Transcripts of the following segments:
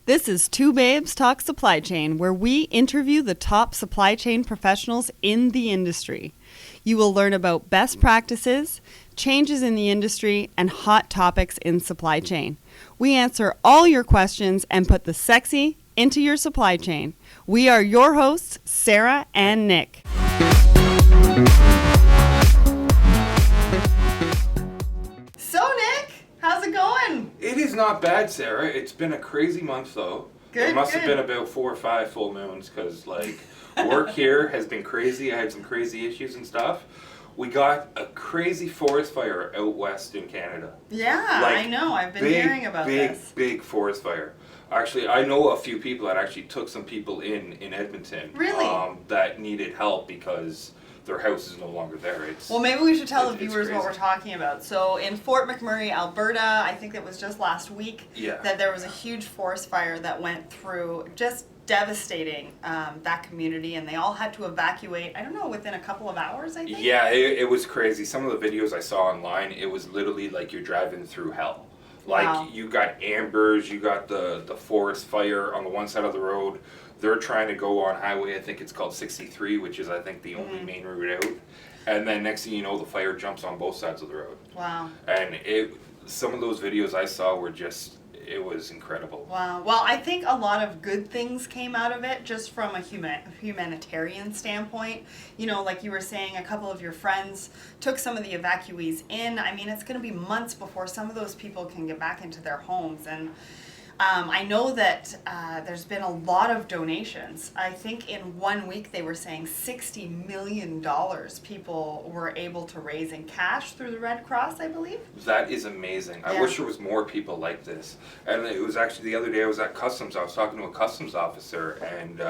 This is Two Babes Talk Supply Chain, where we interview the top supply chain professionals in the industry. You will learn about best practices, changes in the industry, and hot topics in supply chain. We answer all your questions and put the sexy into your supply chain. We are your hosts, Sarah and Nick. So, Nick, how's it going? It is not bad, Sarah. It's been a crazy month, though. It must have been about 4 or 5 full moons, because, work here has been crazy. I had some crazy issues and stuff. We got a crazy forest fire out west in Canada. Yeah, I know. I've been hearing about this. Big forest fire. Actually, I know a few people that actually took some people in Edmonton. Really? That needed help because their house is no longer there. Well, maybe we should tell the viewers what we're talking about. So in Fort McMurray, Alberta, I think it was just last week, that there was a huge forest fire that went through, just devastating that community, and they all had to evacuate, I don't know, within a couple of hours, I think? Yeah, it was crazy. Some of the videos I saw online, it was literally like you're driving through hell. Wow. You got ambers, you got the forest fire on the one side of the road. They're trying to go on highway, I think it's called 63, which is, I think, the only main route out. And then next thing you know, the fire jumps on both sides of the road. Wow. And some of those videos I saw were just, it was incredible. Wow. Well, I think a lot of good things came out of it, just from a humanitarian standpoint. You know, like you were saying, a couple of your friends took some of the evacuees in. I mean, it's going to be months before some of those people can get back into their homes. And I know that there's been a lot of donations. I think in 1 week they were saying $60 million people were able to raise in cash through the Red Cross, I believe. That is amazing. Yeah. I wish there was more people like this. And it was actually the other day I was at Customs. I was talking to a Customs officer, and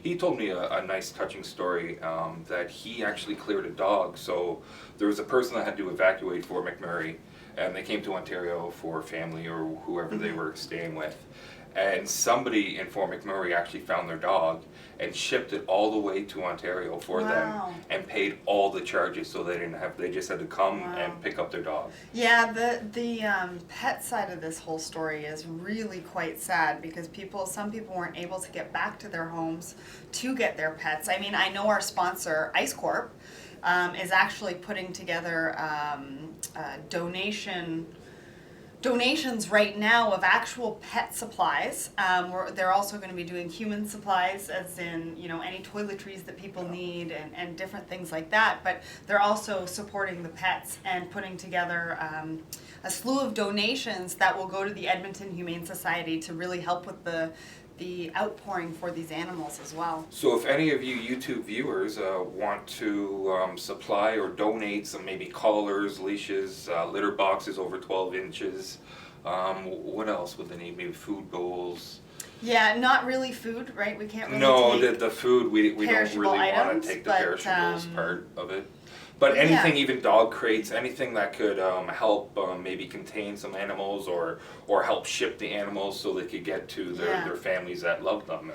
he told me a nice touching story that he actually cleared a dog. So there was a person that had to evacuate Fort McMurray, and they came to Ontario for family or whoever they were staying with. And somebody in Fort McMurray actually found their dog and shipped it all the way to Ontario for them and paid all the charges, so they just had to come and pick up their dog. Yeah, the pet side of this whole story is really quite sad, because some people weren't able to get back to their homes to get their pets. I mean, I know our sponsor, Ice Corp, is actually putting together donations right now of actual pet supplies. They're also going to be doing human supplies, as in, you know, any toiletries that people need and different things like that. But they're also supporting the pets and putting together a slew of donations that will go to the Edmonton Humane Society to really help with the outpouring for these animals as well. So if any of you YouTube viewers want to supply or donate some maybe collars, leashes, litter boxes over 12 inches, what else would they need? Maybe food bowls? Yeah, not really food, right? We can't really take the food, we don't really want to take the perishables part of it. But anything, even dog crates, anything that could help maybe contain some animals or help ship the animals so they could get to their families that love them.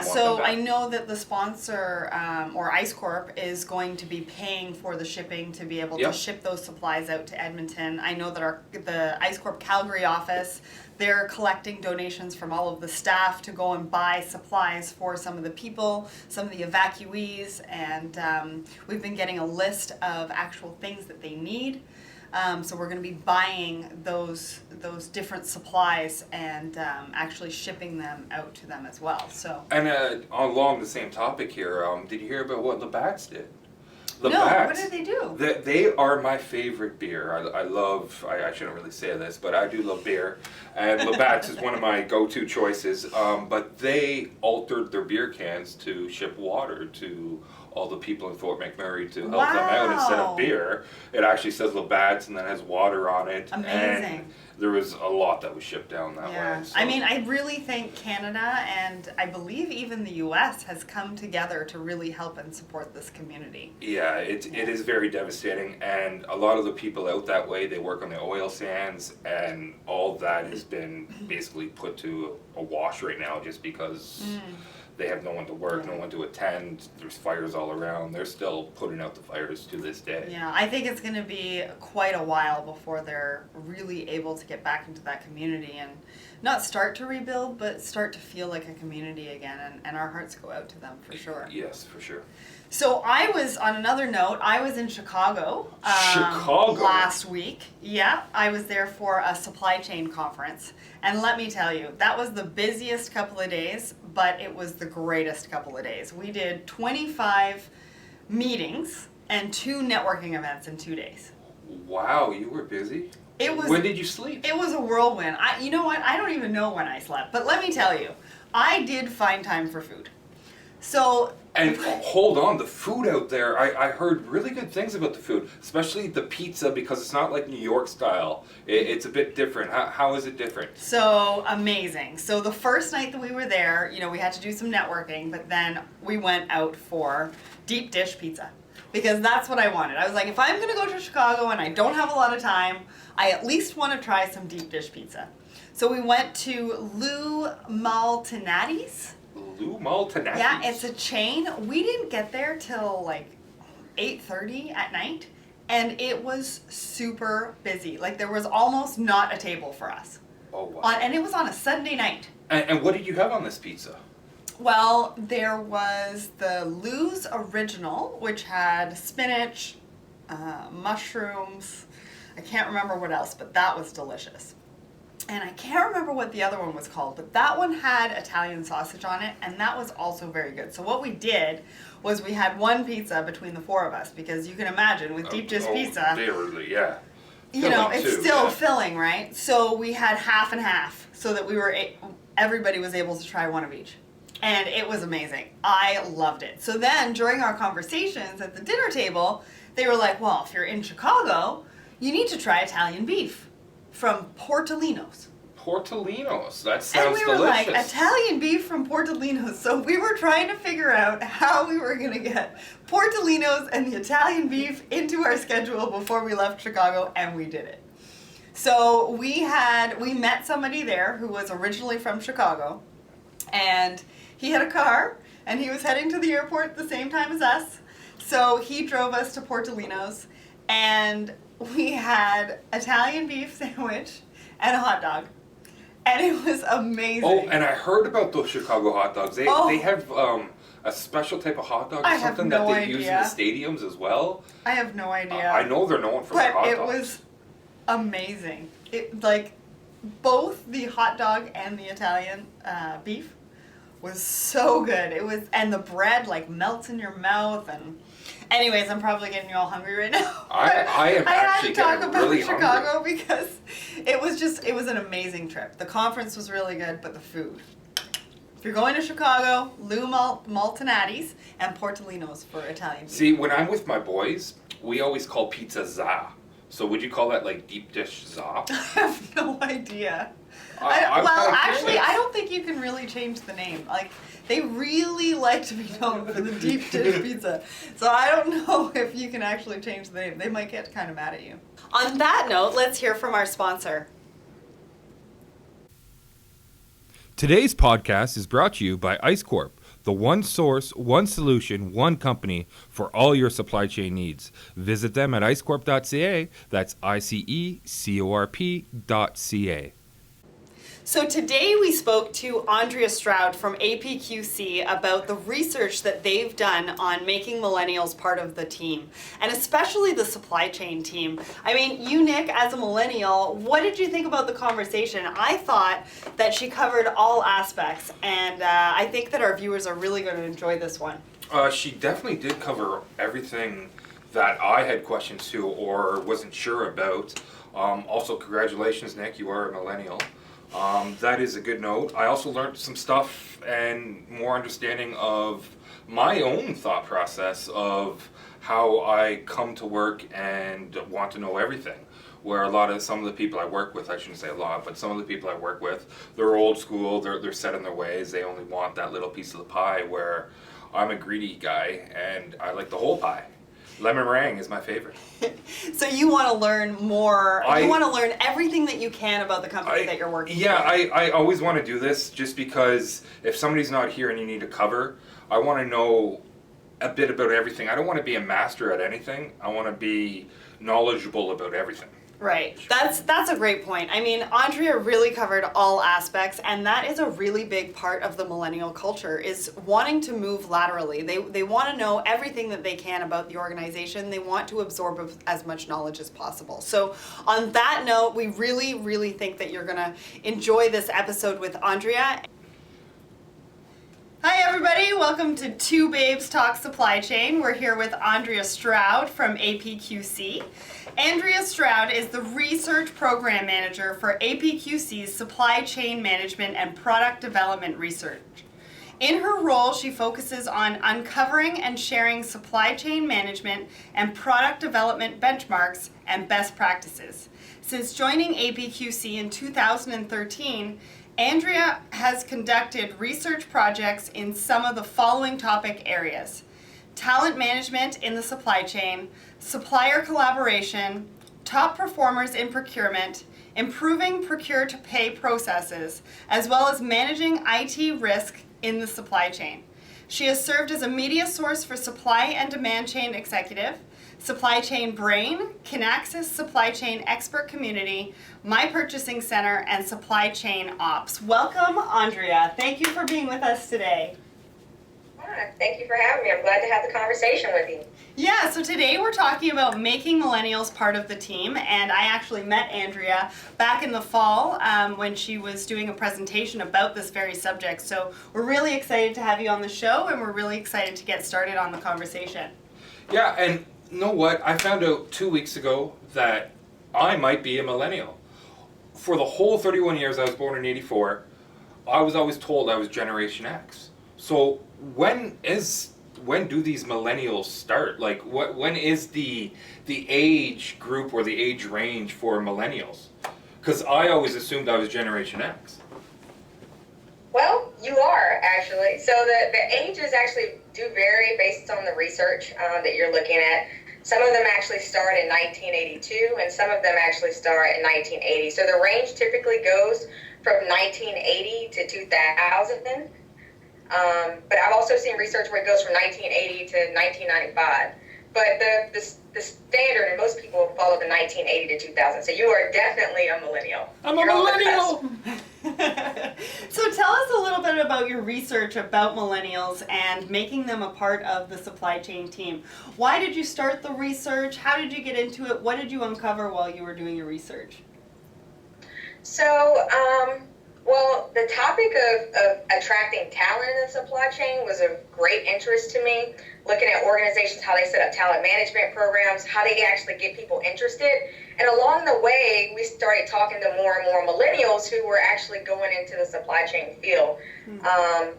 So I know that the sponsor, or Ice Corp, is going to be paying for the shipping to be able to ship those supplies out to Edmonton. I know that the Ice Corp Calgary office, they're collecting donations from all of the staff to go and buy supplies for some of the people, some of the evacuees, and we've been getting a list of actual things that they need. So we're going to be buying those different supplies and actually shipping them out to them as well. So. And along the same topic here, did you hear about what Labatt's did? No, what did they do? They are my favorite beer. I shouldn't really say this, but I do love beer. And Labatt's is one of my go-to choices. But they altered their beer cans to ship water to all the people in Fort McMurray to help them out. Instead of beer, it actually says Labatt's and then has water on it. Amazing. And there was a lot that was shipped down that way. So. I mean, I really think Canada, and I believe even the US, has come together to really help and support this community. Yeah, it is very devastating, and a lot of the people out that way, they work on the oil sands, and all that has been basically put to a wash right now, just because they have no one to work, no one to attend, there's fires all around, they're still putting out the fires to this day. Yeah, I think it's going to be quite a while before they're really able to get back into that community and not start to rebuild, but start to feel like a community again, and our hearts go out to them for sure. Yes, for sure. So I was, on another note, I was in Chicago. Last week. Yeah, I was there for a supply chain conference. And let me tell you, that was the busiest couple of days, but it was the greatest couple of days. We did 25 meetings and 2 networking events in 2 days. Wow, you were busy? It was. When did you sleep? It was a whirlwind. You know what? I don't even know when I slept. But let me tell you, I did find time for food. So. And hold on, the food out there, I heard really good things about the food, especially the pizza, because it's not like New York style. It's a bit different. How is it different? So amazing. So the first night that we were there, we had to do some networking, but then we went out for deep dish pizza because that's what I wanted. I was like, if I'm going to go to Chicago and I don't have a lot of time, I at least want to try some deep dish pizza. So we went to Lou Maltinati's. Lou Maltinati's? Yeah, it's a chain. We didn't get there till like 8:30 at night, and it was super busy. Like there was almost not a table for us. Oh, wow. And it was on a Sunday night. And what did you have on this pizza? Well, there was the Lou's Original, which had spinach, mushrooms. I can't remember what else, but that was delicious. And I can't remember what the other one was called, but that one had Italian sausage on it, and that was also very good. So what we did was we had one pizza between the 4 of us, because you can imagine with deep dish pizza, Literally, yeah. It's still filling, right? So we had half and half, so that everybody was able to try one of each. And it was amazing. I loved it. So then during our conversations at the dinner table, they were like, well, if you're in Chicago, you need to try Italian beef from Portolino's. Portolino's, that sounds delicious. And we were like, Italian beef from Portolino's. So we were trying to figure out how we were going to get Portolino's and the Italian beef into our schedule before we left Chicago, and we did it. So we met somebody there who was originally from Chicago, and he had a car, and he was heading to the airport at the same time as us. So he drove us to Portolino's, and we had Italian beef sandwich and a hot dog. And it was amazing. Oh, and I heard about those Chicago hot dogs. They have a special type of hot dog or something that they use in the stadiums as well. I have no idea. I know they're known for their hot dogs. But it was amazing. Both the hot dog and the Italian beef was so good. And the bread melts in your mouth, and anyways, I'm probably getting you all hungry right now. I am actually getting really hungry. I had to talk about Chicago because it was an amazing trip. The conference was really good, but the food. If you're going to Chicago, Lou Maltinati's and Portolino's for Italian beef. See, when I'm with my boys, we always call pizza za. So would you call that deep dish za? I have no idea. I don't think you can really change the name. They really like to be known for the deep dish pizza. So I don't know if you can actually change the name. They might get kind of mad at you. On that note, let's hear from our sponsor. Today's podcast is brought to you by ICE Corp, the one source, one solution, one company for all your supply chain needs. Visit them at icecorp.ca. That's ICECORP.ca. So today we spoke to Andrea Stroud from APQC about the research that they've done on making millennials part of the team, and especially the supply chain team. I mean, you, Nick, as a millennial, what did you think about the conversation? I thought that she covered all aspects, and I think that our viewers are really going to enjoy this one. She definitely did cover everything that I had questions to or wasn't sure about. Also, congratulations, Nick, you are a millennial. That is a good note. I also learned some stuff and more understanding of my own thought process of how I come to work and want to know everything. Where some of the people I work with, I shouldn't say a lot, but some of the people I work with, they're old school, they're set in their ways, they only want that little piece of the pie, where I'm a greedy guy and I like the whole pie. Lemon meringue is my favorite. So you want to learn more, you want to learn everything that you can about the company that you're working with. I always want to do this just because if somebody's not here and you need to cover, I want to know a bit about everything. I don't want to be a master at anything. I want to be knowledgeable about everything. Right. That's a great point. I mean, Andrea really covered all aspects, and that is a really big part of the millennial culture, is wanting to move laterally. They want to know everything that they can about the organization. They want to absorb as much knowledge as possible. So on that note, we really, really think that you're going to enjoy this episode with Andrea. Hi everybody, welcome to Two Babes Talk Supply Chain. We're here with Andrea Stroud from APQC. Andrea Stroud is the Research Program Manager for APQC's Supply Chain Management and Product Development Research. In her role, she focuses on uncovering and sharing supply chain management and product development benchmarks and best practices. Since joining APQC in 2013, Andrea has conducted research projects in some of the following topic areas: talent management in the supply chain, supplier collaboration, top performers in procurement, improving procure-to-pay processes, as well as managing IT risk in the supply chain. She has served as a media source for supply and demand chain executive, Supply Chain Brain, Kinaxis Supply Chain Expert Community, MyPurchasingCenter, and SupplyChainOpz. Welcome, Andrea. Thank you for being with us today. Thank you for having me. I'm glad to have the conversation with you. Yeah, so today we're talking about making millennials part of the team, and I actually met Andrea back in the fall when she was doing a presentation about this very subject. So we're really excited to have you on the show, and we're really excited to get started on the conversation. Yeah, and you know what? I found out 2 weeks ago that I might be a millennial. For the whole 31 years, I was born in '84, I was always told I was Generation X. So when do these millennials start? Like, when is the age group or the age range for millennials? Because I always assumed I was Generation X. Well, you are actually. So the ages actually do vary based on the research that you're looking at. Some of them actually start in 1982, and some of them actually start in 1980. So the range typically goes from 1980 to 2000. But I've also seen research where it goes from 1980 to 1995. But the standard, and most people follow the 1980 to 2000. So you are definitely a millennial. I'm a millennial! So tell us a little bit about your research about millennials and making them a part of the supply chain team. Why did you start the research? How did you get into it? What did you uncover while you were doing your research? So, well, the topic of attracting talent in the supply chain was of great interest to me. Looking at organizations, how they set up talent management programs, how they actually get people interested. And along the way, we started talking to more and more millennials who were actually going into the supply chain field and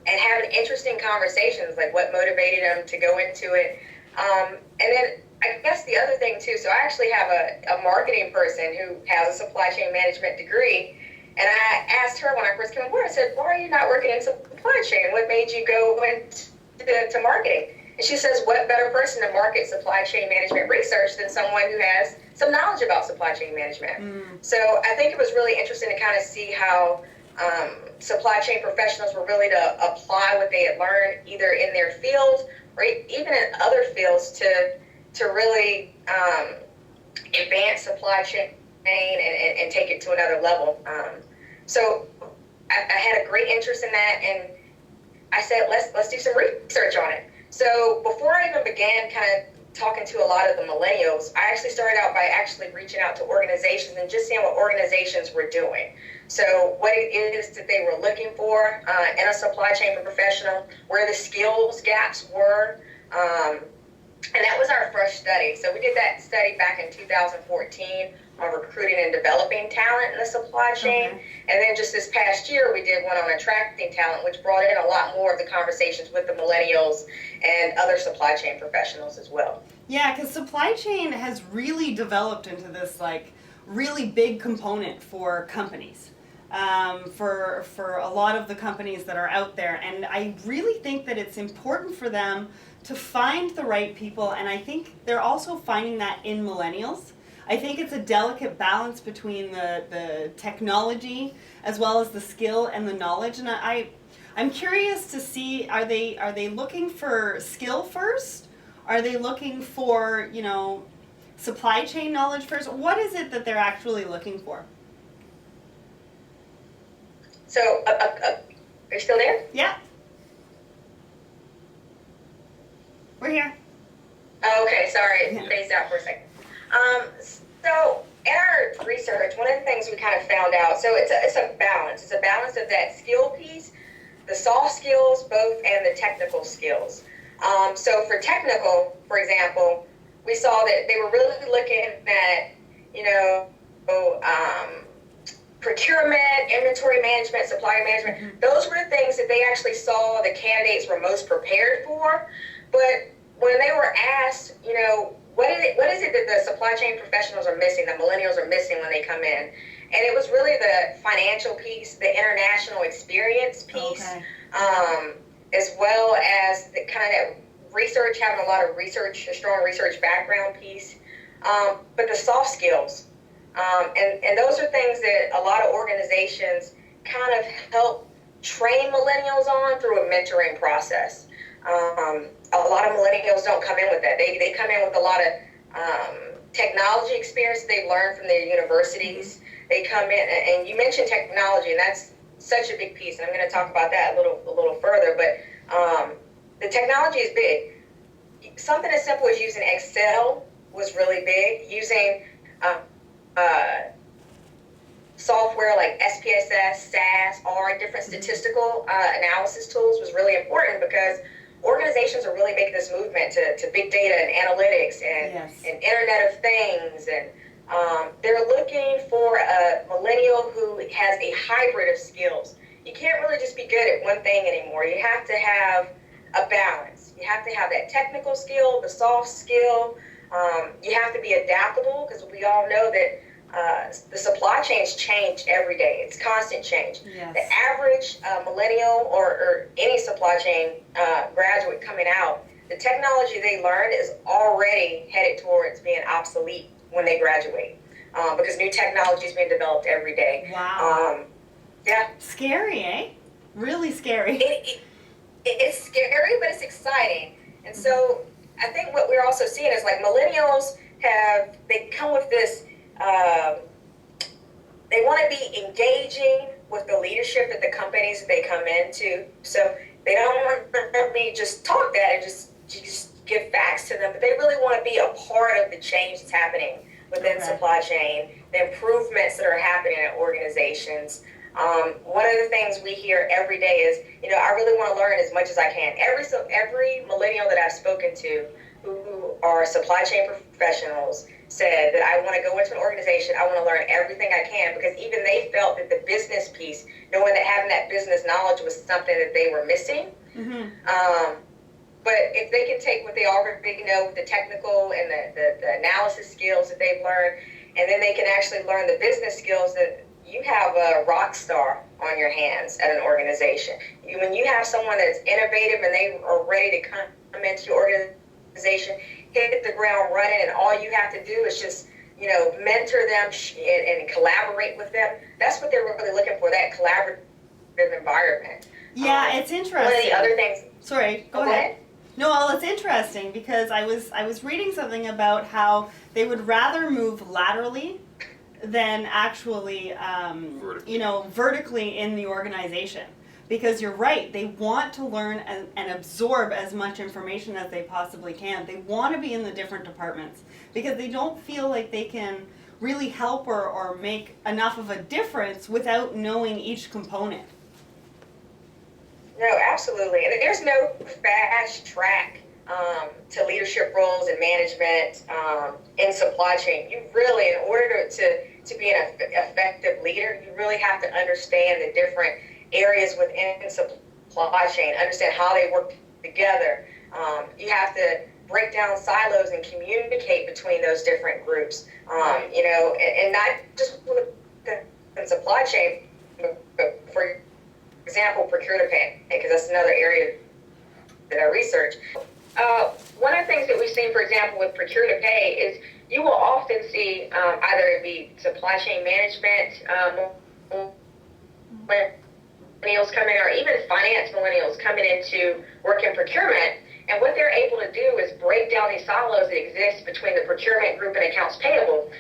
having interesting conversations, like what motivated them to go into it. And then I guess the other thing too, so I actually have a marketing person who has a supply chain management degree. And I asked her when I first came on board, I said, why are you not working in supply chain? What made you go into marketing? And she says, what better person to market supply chain management research than someone who has some knowledge about supply chain management? So I think it was really interesting to kind of see how supply chain professionals were really to apply what they had learned either in their field or even in other fields to really advance supply chain and take it to another level. So I had a great interest in that, and I said, let's do some research on it. So before I even began kind of talking to a lot of the millennials, I actually started out by actually reaching out to organizations and just seeing what organizations were doing. So what it is that they were looking for in a supply chain professional, where the skills gaps were, and that was our first study. So we did that study back in 2014 on recruiting and developing talent in the supply chain. Okay. And then just this past year, we did one on attracting talent, which brought in a lot more of the conversations with the millennials and other supply chain professionals as well. Yeah, because supply chain has really developed into this like really big component for companies. For a lot of the companies that are out there. And I really think that it's important for them to find the right people, and I think they're also finding that in millennials. I think it's a delicate balance between the technology as well as the skill and the knowledge, and I'm curious to see, are they looking for skill first? Are they looking for, you know, supply chain knowledge first? What is it that they're actually looking for? So, are you still there? Yeah. We're here. Oh, okay, sorry, Yeah. it phased out for a second. So in our research, one of the things we kind of found out, so it's a balance. It's a balance of that skill piece, the soft skills, both, and the technical skills. So for technical, for example, we saw that they were really looking at, you know, procurement, inventory management, supplier management. Mm-hmm. Those were the things that they actually saw the candidates were most prepared for. But when they were asked, you know, what is it that the supply chain professionals are missing, that millennials are missing when they come in? And it was really the financial piece, the international experience piece, Okay. As well as the kind of research, having a lot of research, a strong research background piece, but the soft skills. And those are things that a lot of organizations kind of help train millennials on through a mentoring process. A lot of millennials don't come in with that. They come in with a lot of technology experience they've learned from their universities. They come in, and you mentioned technology, and that's such a big piece, and I'm going to talk about that a little further, but the technology is big. Something as simple as using Excel was really big. Using software like SPSS, SAS, R, different statistical analysis tools was really important, because organizations are really making this movement to big data and analytics and, Yes. and Internet of Things. And they're looking for a millennial who has a hybrid of skills. You can't really just be good at one thing anymore. You have to have a balance. You have to have that technical skill, the soft skill. You have to be adaptable, because we all know that the supply chains change every day. It's constant change. Yes. The average millennial or any supply chain graduate coming out, the technology they learn is already headed towards being obsolete when they graduate, because new technology is being developed every day. Wow. Yeah. Scary, eh? Really scary. It's scary, but it's exciting. And so I think what we're also seeing is, like, millennials they come with this, they want to be engaging with the leadership at the companies that they come into. So they don't want me just talk that and just give facts to them, but they really want to be a part of the change that's happening within supply chain, the improvements that are happening at organizations. One of the things we hear every day is, you know, I really want to learn as much as I can. Every millennial that I've spoken to who are supply chain professionals said that I want to go into an organization, I want to learn everything I can, because even they felt that the business piece, knowing that having that business knowledge was something that they were missing. Mm-hmm. But if they can take what they already know with the technical and the analysis skills that they've learned, and then they can actually learn the business skills, that you have a rock star on your hands at an organization. When you have someone that's innovative and they are ready to come into your organization, hit the ground running, and all you have to do is just, you know, mentor them and collaborate with them. That's what they're really looking for, that collaborative environment. Yeah, it's interesting. One of the other things. Sorry, go ahead. No, well, it's interesting because I was reading something about how they would rather move laterally than actually, vertically in the organization. Because you're right, they want to learn and absorb as much information as they possibly can. They want to be in the different departments because they don't feel like they can really help or make enough of a difference without knowing each component. No, absolutely. And there's no fast track to leadership roles and management in supply chain. You really, in order to be an effective leader, you really have to understand the different areas within supply chain, understand how they work together. You have to break down silos and communicate between those different groups, and not just in supply chain, but for example, procure-to-pay, because that's another area that I research. One of the things that we've seen, for example, with procure-to-pay is you will often see either it be supply chain management millennials coming, or even finance millennials coming into work in procurement. And what they're able to do is break down these silos that exist between the procurement group and accounts payable.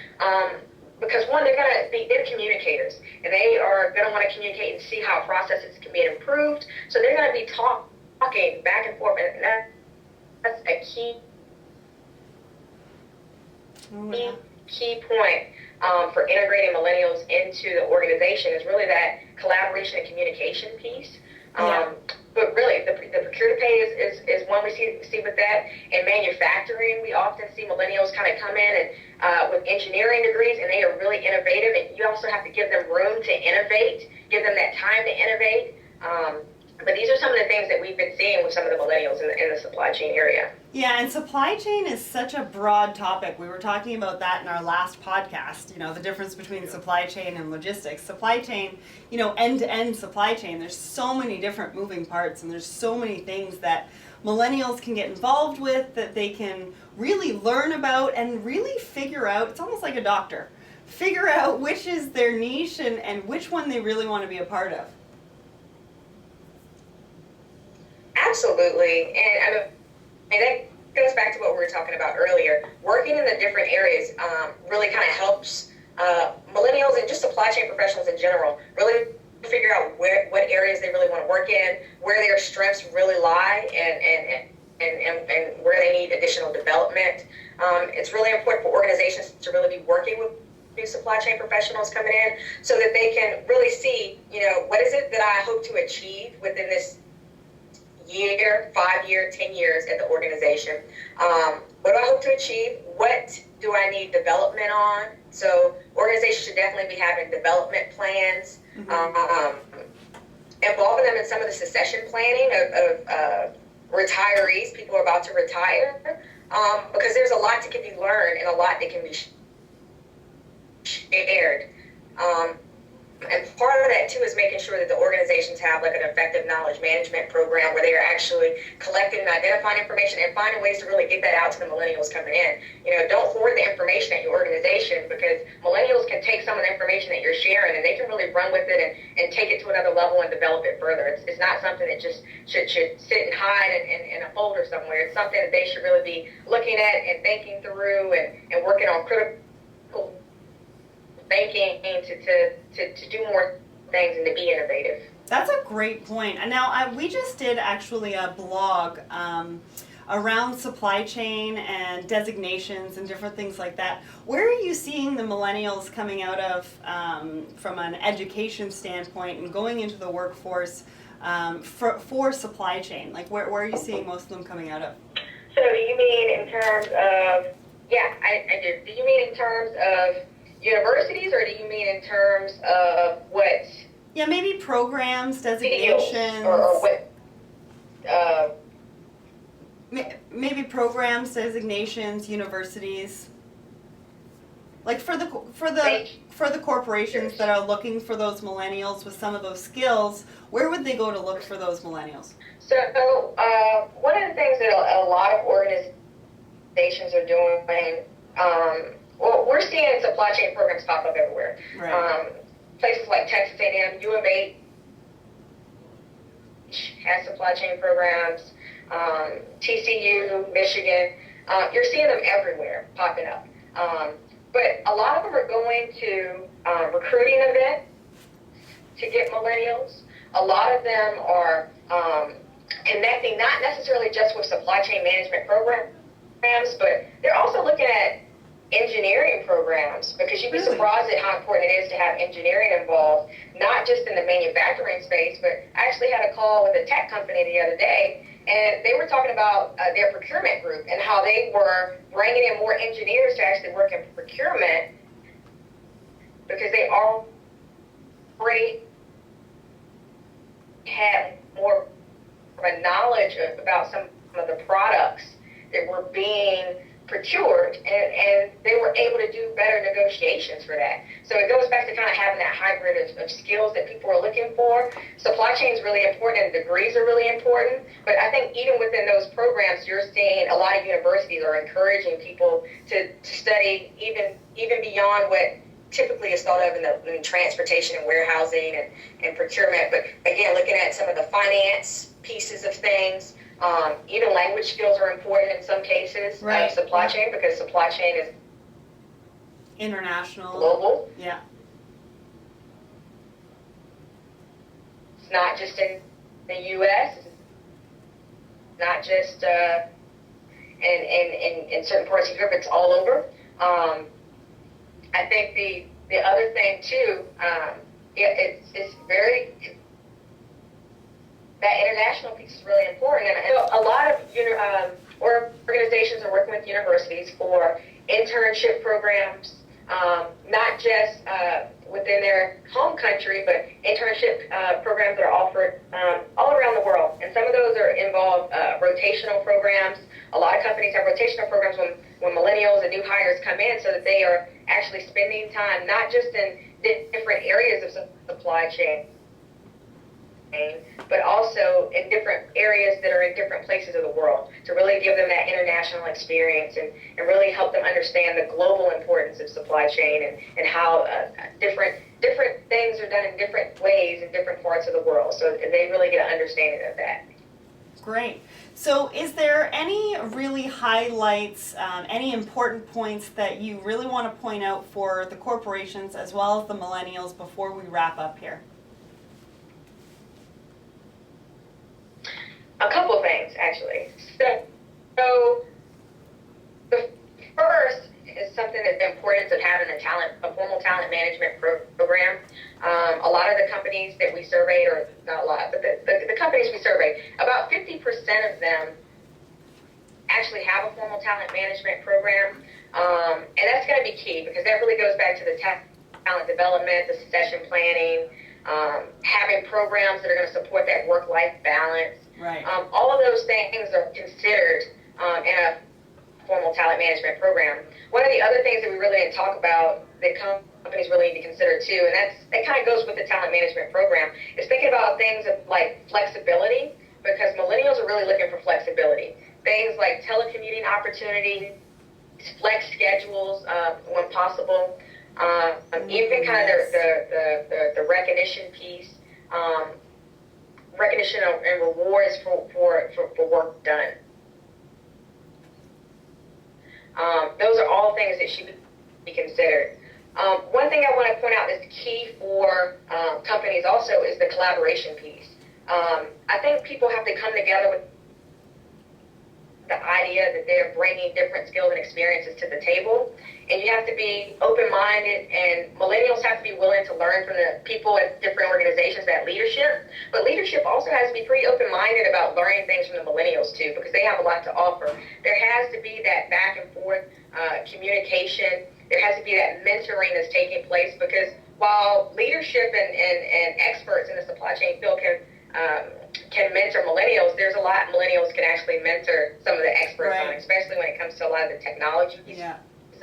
Because one, they're communicators, and they are going to want to communicate and see how processes can be improved. So they're going to be talking back and forth, and that's a key point for integrating millennials into the organization, is really that collaboration and communication piece. But really, the procure-to-pay is one we see with that. In manufacturing, we often see millennials kind of come in and with engineering degrees, and they are really innovative. And you also have to give them room to innovate, give them that time to innovate. But these are some of the things that we've been seeing with some of the millennials in the supply chain area. Yeah, and supply chain is such a broad topic. We were talking about that in our last podcast, the difference between supply chain and logistics. Supply chain, end-to-end supply chain, there's so many different moving parts, and there's so many things that millennials can get involved with, that they can really learn about and really figure out. It's almost like a doctor. Figure out which is their niche and which one they really want to be a part of. Absolutely, and that goes back to what we were talking about earlier. Working in the different areas really kind of helps millennials and just supply chain professionals in general really figure out what areas they really want to work in, where their strengths really lie, and where they need additional development. It's really important for organizations to really be working with new supply chain professionals coming in, so that they can really see, what is it that I hope to achieve within this year, 5 year, 10 years at the organization. What do I hope to achieve? What do I need development on? So organizations should definitely be having development plans, involving them in some of the succession planning of retirees, people who are about to retire, because there's a lot that can be learned and a lot that can be shared. And part of that, too, is making sure that the organizations have like an effective knowledge management program where they are actually collecting and identifying information and finding ways to really get that out to the millennials coming in. Don't hoard the information at your organization, because millennials can take some of the information that you're sharing and they can really run with it and take it to another level and develop it further. It's not something that just should sit and hide in a folder somewhere. It's something that they should really be looking at and thinking through and working on critical thinking to do more things and to be innovative. That's a great point. And now we just did actually a blog around supply chain and designations and different things like that. Where are you seeing the millennials coming out of from an education standpoint and going into the workforce for supply chain? Like where are you seeing most of them coming out of? So do you mean in terms of, I do. Do you mean in terms of universities, or do you mean in terms of what? Yeah, maybe programs, designations, or what? Maybe programs, designations, universities. Like for the corporations that are looking for those millennials with some of those skills, where would they go to look for those millennials? So one of the things that a lot of organizations are doing. Well, we're seeing supply chain programs pop up everywhere. Right. Places like Texas A&M, U of A has supply chain programs. TCU, Michigan, you're seeing them everywhere popping up. But a lot of them are going to recruiting events to get millennials. A lot of them are connecting not necessarily just with supply chain management programs, but they're also looking at engineering programs, because you'd be surprised at how important it is to have engineering involved, not just in the manufacturing space, but I actually had a call with a tech company the other day, and they were talking about their procurement group and how they were bringing in more engineers to actually work in procurement, because they already had more of a knowledge about some of the products that were being procured, and they were able to do better negotiations for that. So it goes back to kind of having that hybrid of skills that people are looking for. Supply chain is really important, and degrees are really important. But I think even within those programs, you're seeing a lot of universities are encouraging people to study even beyond what typically is thought of in transportation and warehousing and procurement. But again, looking at some of the finance pieces of things, even language skills are important in some cases. Right. Supply chain, because supply chain is international, global. Yeah. It's not just in the U.S. It's not just in certain parts of Europe. It's all over. I think the other thing too, it's very, that international piece is really important. And a lot of organizations are working with universities for internship programs, not just within their home country, but internship programs that are offered all around the world. And some of those involve rotational programs. A lot of companies have rotational programs when millennials and new hires come in, so that they are actually spending time not just in different areas of supply chain, but also in different areas that are in different places of the world, to really give them that international experience and really help them understand the global importance of supply chain and how different things are done in different ways in different parts of the world. So they really get an understanding of that. Great. So is there any really highlights, any important points that you really want to point out for the corporations as well as the millennials before we wrap up here? A couple things, actually. So the first is something that's the importance of having a formal talent management program. A lot of the companies that we surveyed, or not a lot, but the companies we surveyed, about 50% of them actually have a formal talent management program. And that's going to be key, because that really goes back to the talent development, the succession planning, having programs that are going to support that work-life balance. Right. All of those things are considered in a formal talent management program. One of the other things that we really didn't talk about that companies really need to consider too, and that kind of goes with the talent management program, is thinking about things like flexibility, because millennials are really looking for flexibility. Things like telecommuting opportunities, flex schedules when possible, even kind of the recognition piece. Recognition and rewards for work done. Those are all things that should be considered. One thing I want to point out that's key for companies also is the collaboration piece. I think people have to come together with the idea that they're bringing different skills and experiences to the table, and you have to be open-minded, and millennials have to be willing to learn from the people at different organizations, that leadership. But leadership also has to be pretty open-minded about learning things from the millennials too, because they have a lot to offer. There has to be that back and forth communication. There has to be that mentoring that's taking place, because while leadership and experts in the supply chain field can mentor millennials, there's a lot millennials can actually mentor some of the experts on, especially when it comes to a lot of the technology pieces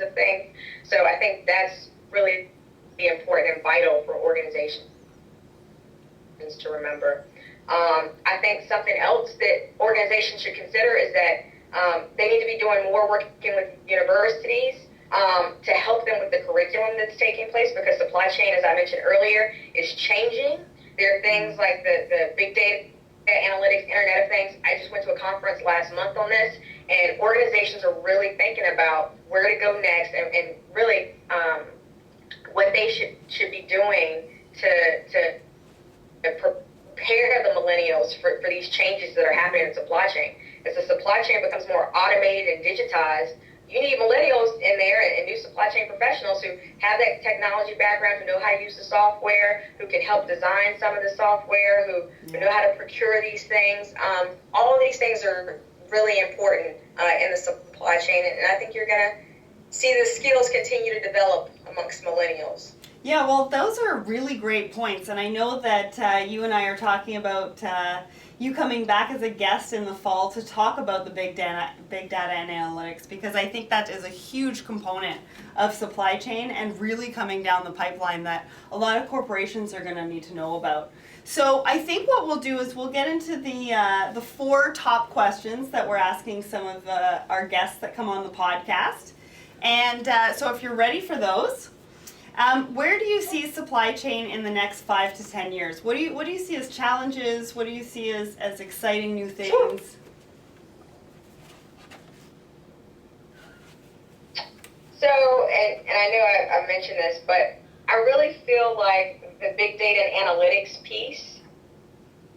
of things. So I think that's really important and vital for organizations to remember. I think something else that organizations should consider is that they need to be doing more working with universities to help them with the curriculum that's taking place, because supply chain, as I mentioned earlier, is changing. There are things like the big data analytics, Internet of Things. I just went to a conference last month on this, and organizations are really thinking about where to go next, and really what they should be doing to prepare the millennials for these changes that are happening in supply chain. As the supply chain becomes more automated and digitized, you need millennials in there and new supply chain professionals who have that technology background, who know how to use the software, who can help design some of the software, who know how to procure these things. All of these things are really important in the supply chain, and I think you're going to see the skills continue to develop amongst millennials. Yeah, well, those are really great points, and I know that you and I are talking about you coming back as a guest in the fall to talk about the big data and analytics, because I think that is a huge component of supply chain and really coming down the pipeline that a lot of corporations are going to need to know about. So I think what we'll do is we'll get into the 4 top questions that we're asking some of our guests that come on the podcast, and so if you're ready for those. Where do you see supply chain in the next 5 to 10 years? What do you see as challenges? What do you see as exciting new things? Sure. So, and I know I mentioned this, but I really feel like the big data and analytics piece,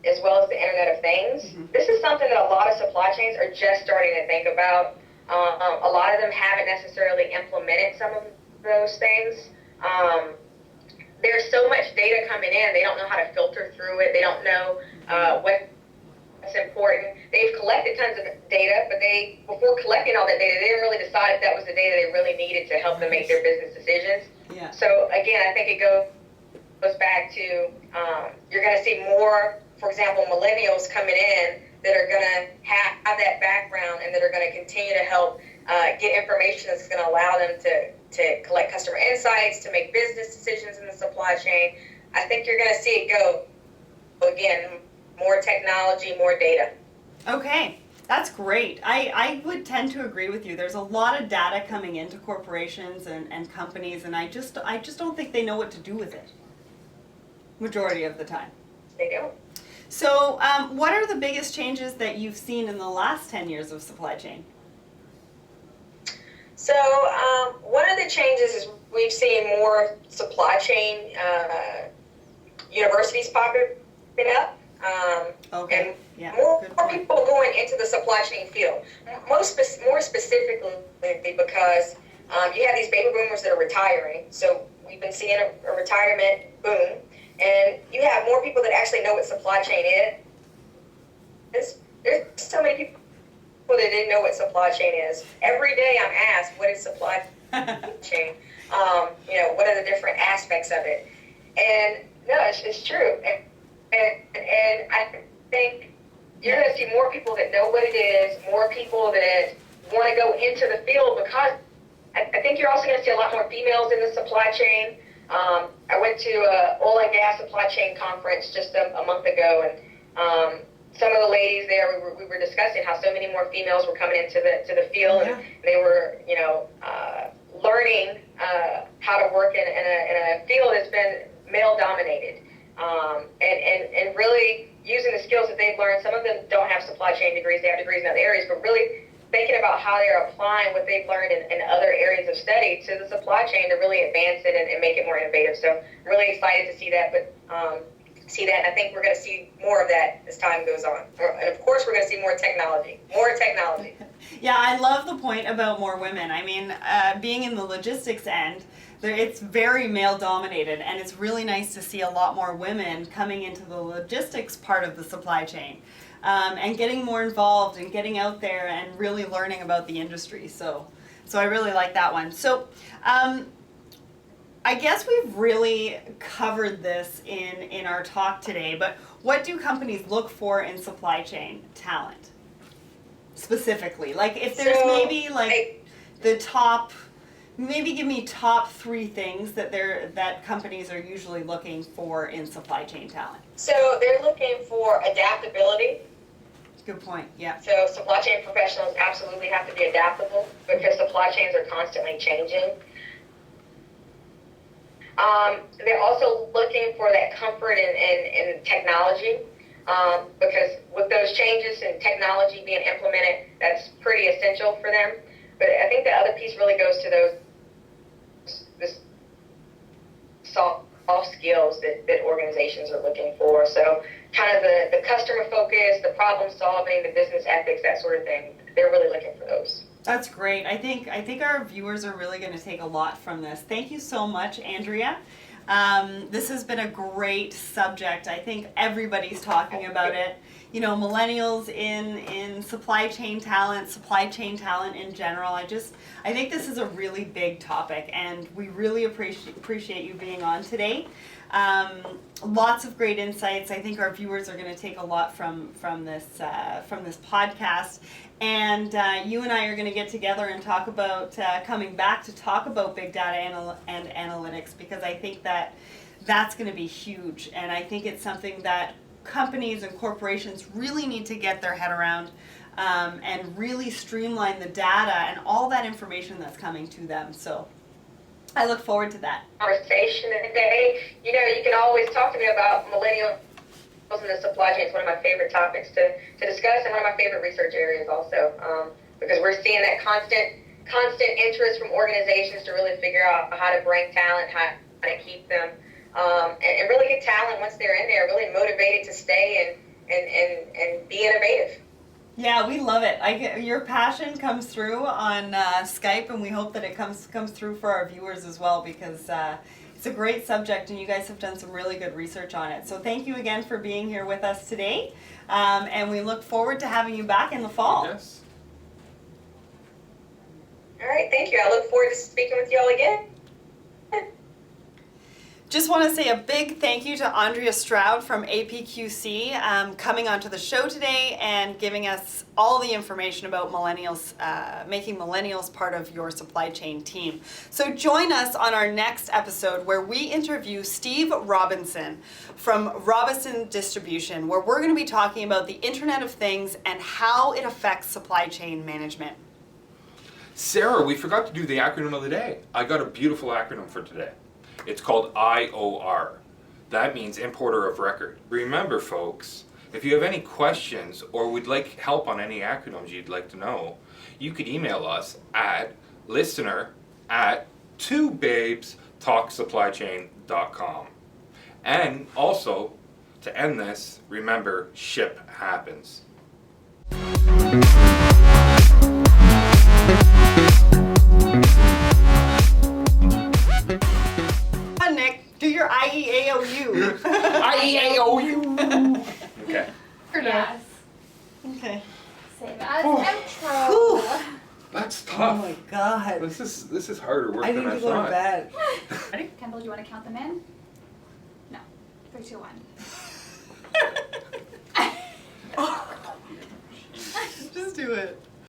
as well as the Internet of Things, this is something that a lot of supply chains are just starting to think about. A lot of them haven't necessarily implemented some of those things. There's so much data coming in, they don't know how to filter through it. They don't know what's important. They've collected tons of data, but before collecting all that data, they didn't really decide if that was the data they really needed to help them make their business decisions. Yeah. So again, I think it goes back to you're going to see more, for example, millennials coming in that are going to have that background and that are going to continue to help get information that's going to allow them to collect customer insights, to make business decisions in the supply chain. I think you're going to see it go, again, more technology, more data. Okay, that's great. I would tend to agree with you. There's a lot of data coming into corporations and companies, and I just don't think they know what to do with it, majority of the time. They don't. So what are the biggest changes that you've seen in the last 10 years of supply chain? So one of the changes is we've seen more supply chain universities popping up. Okay. And more people going into the supply chain field. More specifically because you have these baby boomers that are retiring. So we've been seeing a retirement boom. And you have more people that actually know what supply chain is. There's so many people that didn't know what supply chain is. Every day I'm asked, what is supply chain? What are the different aspects of it? And no, it's true. And I think you're going to see more people that know what it is, more people that want to go into the field, because I think you're also going to see a lot more females in the supply chain. I went to an oil and gas supply chain conference just a month ago, and some of the ladies there, we were discussing how so many more females were coming into the field, and they were, learning how to work in a field that's been male-dominated, and really using the skills that they've learned. Some of them don't have supply chain degrees; they have degrees in other areas, but really thinking about how they're applying what they've learned in other areas of study to the supply chain to really advance it and make it more innovative. So I'm really excited to see that, and I think we're going to see more of that as time goes on. And of course, we're going to see more technology. Yeah, I love the point about more women. I mean, being in the logistics end, it's very male dominated, and it's really nice to see a lot more women coming into the logistics part of the supply chain. And getting more involved and getting out there and really learning about the industry. So I really like that one. So I guess we've really covered this in our talk today, but what do companies look for in supply chain talent specifically? Like if there's maybe give me top 3 things that companies are usually looking for in supply chain talent. So they're looking for adaptability. Good point, yeah. So supply chain professionals absolutely have to be adaptable because supply chains are constantly changing. They're also looking for that comfort in technology because with those changes and technology being implemented, that's pretty essential for them. But I think the other piece really goes to the soft skills that organizations are looking for. So kind of the customer focus, the problem solving, the business ethics, that sort of thing. They're really looking for those. That's great. I think our viewers are really going to take a lot from this. Thank you so much, Andrea. This has been a great subject. I think everybody's talking about it. you know, millennials in supply chain talent in general. I think this is a really big topic, and we really appreciate you being on today. Lots of great insights. I think our viewers are going to take a lot from this podcast. And you and I are going to get together and talk about coming back to talk about big data and analytics, because I think that's going to be huge. And I think it's something that companies and corporations really need to get their head around, and really streamline the data and all that information that's coming to them. So I look forward to that conversation today. You know, you can always talk to me about millennials in the supply chain. It's one of my favorite topics to discuss, and one of my favorite research areas also, because we're seeing that constant interest from organizations to really figure out how to bring talent, how to keep them, and really get talent once they're in there, really motivated to stay and be innovative. Yeah, we love it. Your passion comes through on Skype, and we hope that it comes through for our viewers as well, because it's a great subject, and you guys have done some really good research on it. So thank you again for being here with us today, and we look forward to having you back in the fall. Yes. All right, thank you. I look forward to speaking with you all again. Just want to say a big thank you to Andrea Stroud from APQC coming onto the show today and giving us all the information about millennials, making millennials part of your supply chain team. So join us on our next episode, where we interview Steve Robinson from Robinson Distribution, where we're going to be talking about the Internet of Things and how it affects supply chain management. Sarah, we forgot to do the acronym of the day. I got a beautiful acronym for today. It's called IOR. That means Importer of Record. Remember, folks, if you have any questions or would like help on any acronyms you'd like to know, you could email us at listener@twobabestalksupplychain.com. And also, to end this, remember, ship happens. Nick, do your IEAOU. IEAOU. Okay. Yes. Okay. Same as Whew. intro. That's Oh tough. my God. This is harder work I than need I to go to thought. bed. Ready? Kendall, do you want to count them in? No. 3, 2, 1. Just do it.